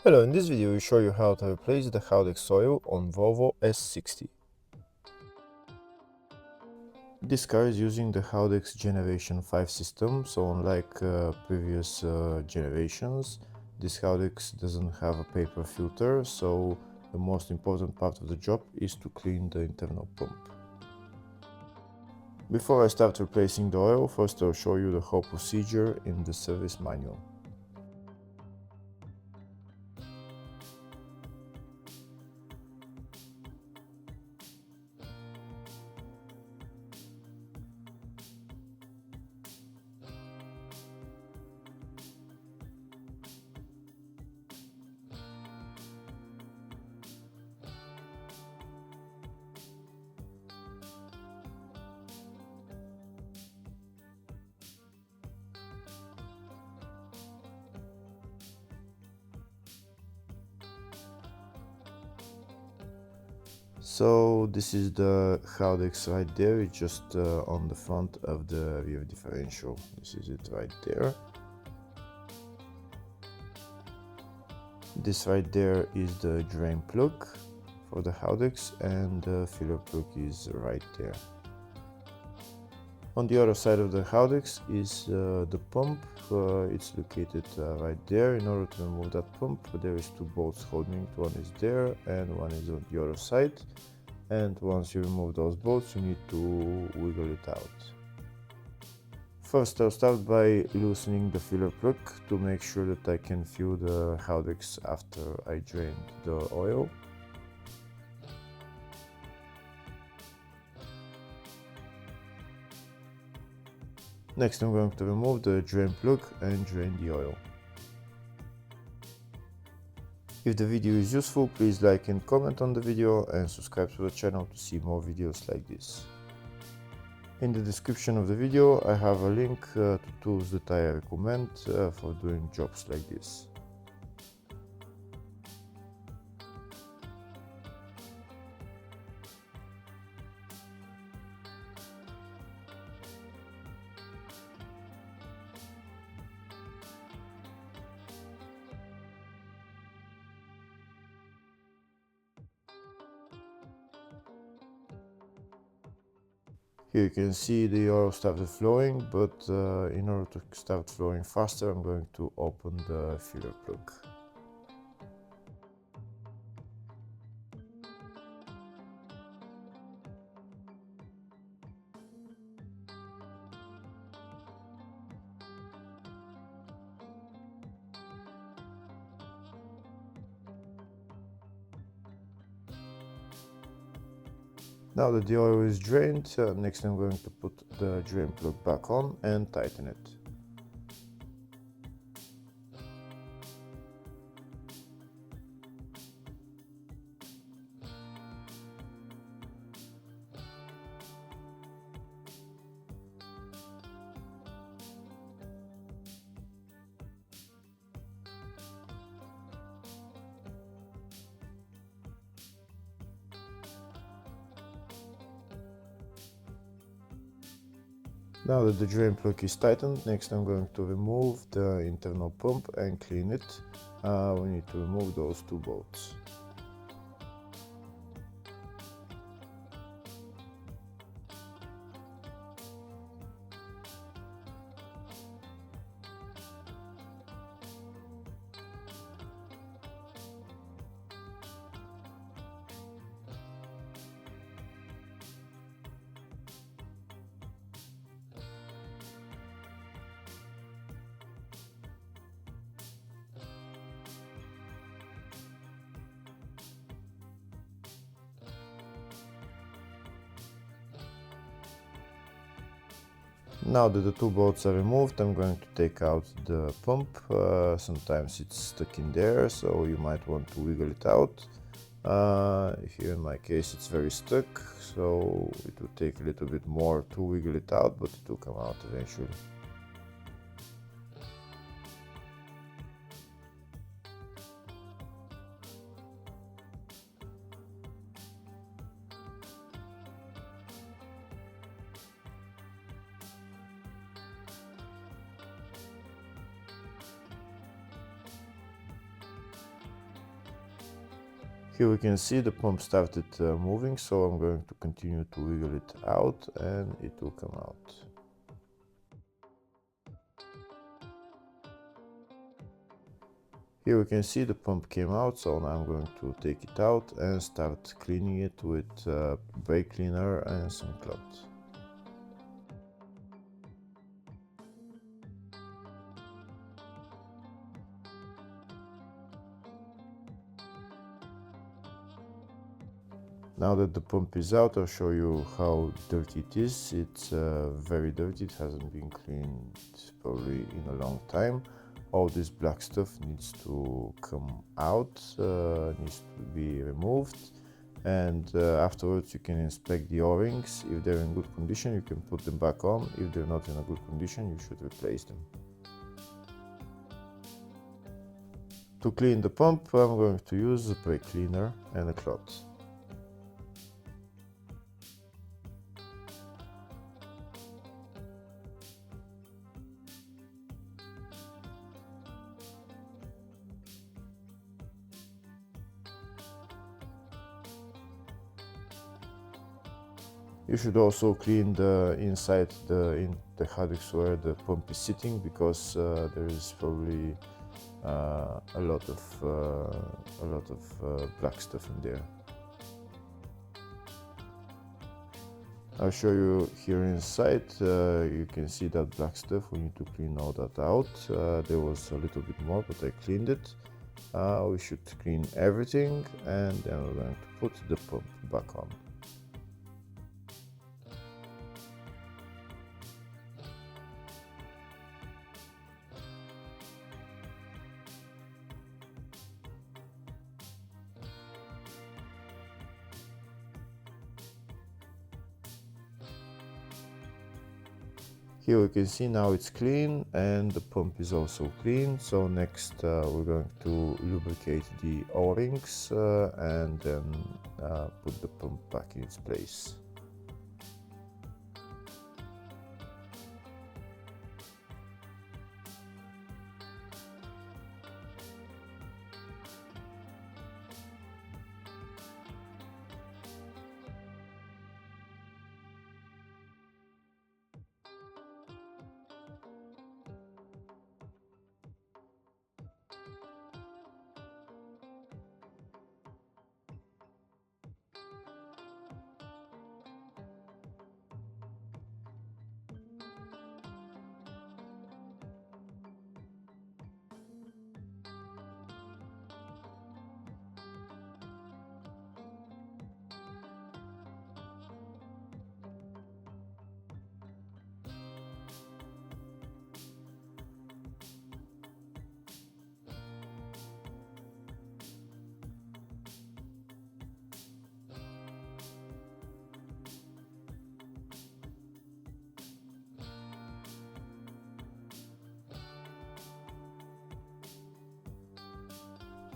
Hello, in this video we show you how to replace the Haldex oil on Volvo S60. This car is using the Haldex Gen5 system, so unlike previous generations, this Haldex doesn't have a paper filter, so the most important part of the job is to clean the internal pump. Before I start replacing the oil, first I'll show you the whole procedure in the service manual. So this is the Haldex right there, it's just on the front of the rear differential. This is it right there. This right there is the drain plug for the Haldex, and the filler plug is right there. On the other side of the Haldex is the pump. It's located right there. In order to remove that pump, there is two bolts holding it. One is there and one is on the other side. And once you remove those bolts, you need to wiggle it out. First, I'll start by loosening the filler plug to make sure that I can fill the Haldex after I drained the oil. Next, I'm going to remove the drain plug and drain the oil. If the video is useful, please like and comment on the video and subscribe to the channel to see more videos like this. In the description of the video I have a link to tools that I recommend for doing jobs like this. Here you can see the oil started flowing, but in order to start flowing faster, I'm going to open the filler plug. Now that the oil is drained, next I'm going to put the drain plug back on and tighten it. Now that the drain plug is tightened, next I'm going to remove the internal pump and clean it. We need to remove those two bolts. Now that the two bolts are removed, I'm going to take out the pump. Sometimes it's stuck in there, so you might want to wiggle it out. Here in my case it's very stuck, so it will take a little bit more to wiggle it out, but it will come out eventually. Here we can see the pump started moving, so I'm going to continue to wiggle it out and it will come out. Here we can see the pump came out, so now I'm going to take it out and start cleaning it with brake cleaner and some cloth. Now that the pump is out, I'll show you how dirty it is. It's very dirty, it hasn't been cleaned probably in a long time. All this black stuff needs to come out, needs to be removed, and afterwards you can inspect the O-rings. If they're in good condition, you can put them back on. If they're not in a good condition, you should replace them. To clean the pump, I'm going to use a brake cleaner and a cloth. You should also clean the inside the Haldex where the pump is sitting, because there is probably a lot of black stuff in there. I'll show you here inside. You can see that black stuff. We need to clean all that out. There was a little bit more, but I cleaned it. We should clean everything, and then we're going to put the pump back on. Here we can see now it's clean and the pump is also clean. So next we're going to lubricate the O-rings and then put the pump back in its place.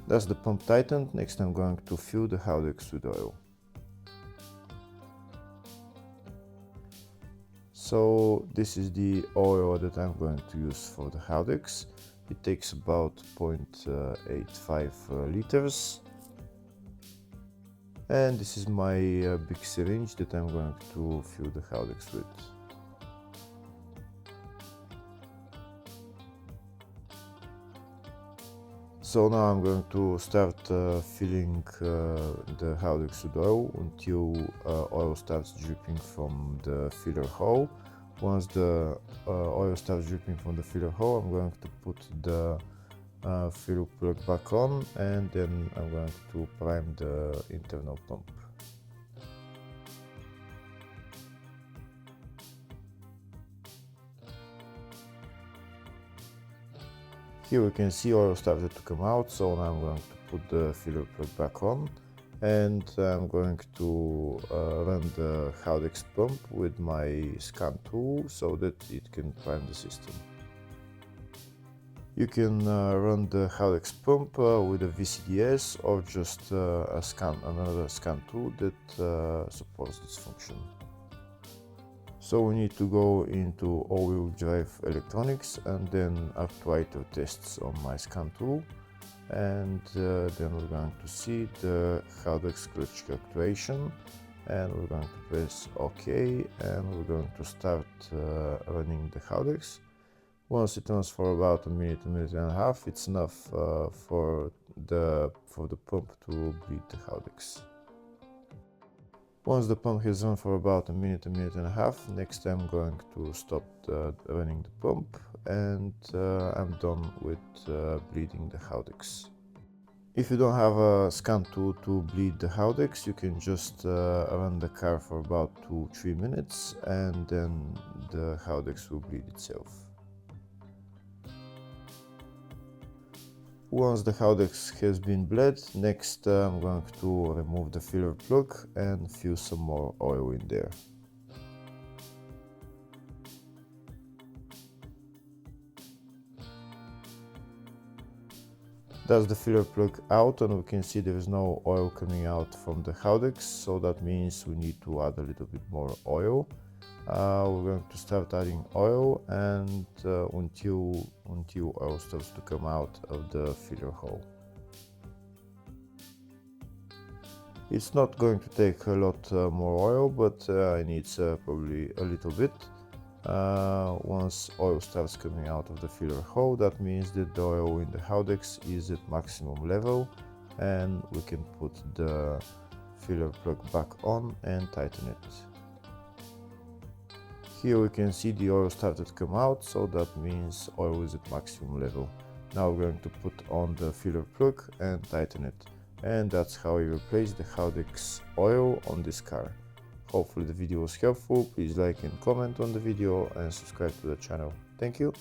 That's the pump tightened. Next I'm going to fill the Haldex with oil. So this is the oil that I'm going to use for the Haldex. It takes about 0.85 liters. And this is my big syringe that I'm going to fill the Haldex with. So now I'm going to start filling the Haldex with oil until oil starts dripping from the filler hole. Once the oil starts dripping from the filler hole, I'm going to put the filler plug back on, and then I'm going to prime the internal pump. Here we can see oil started to come out, so now I'm going to put the filler plug back on, and I'm going to run the Haldex pump with my scan tool so that it can prime the system. You can run the Haldex pump with a VCDS or just another scan tool that supports this function. So we need to go into all-wheel drive electronics and then actuator tests on my scan tool. and then we're going to see the Haldex clutch actuation, and we're going to press OK, and we're going to start running the Haldex. Once it runs for about a minute and a half, it's enough for the pump to bleed the Haldex. Once the pump has run for about a minute and a half, next I'm going to stop running the pump, and I'm done with bleeding the Haldex. If you don't have a scan tool to bleed the Haldex, you can just run the car for about 2-3 minutes, and then the Haldex will bleed itself. Once the Haldex has been bled, next I'm going to remove the filler plug and fill some more oil in there. That's the filler plug out, and we can see there is no oil coming out from the Haldex, so that means we need to add a little bit more oil. We're going to start adding oil and until oil starts to come out of the filler hole. It's not going to take a lot more oil, but it needs probably a little bit. Once oil starts coming out of the filler hole, that means that the oil in the Haldex is at maximum level, and we can put the filler plug back on and tighten it. Here we can see the oil started to come out, so that means oil is at maximum level. Now we're going to put on the filler plug and tighten it. And that's how you replace the Haldex oil on this car. Hopefully the video was helpful. Please like and comment on the video and subscribe to the channel. Thank you.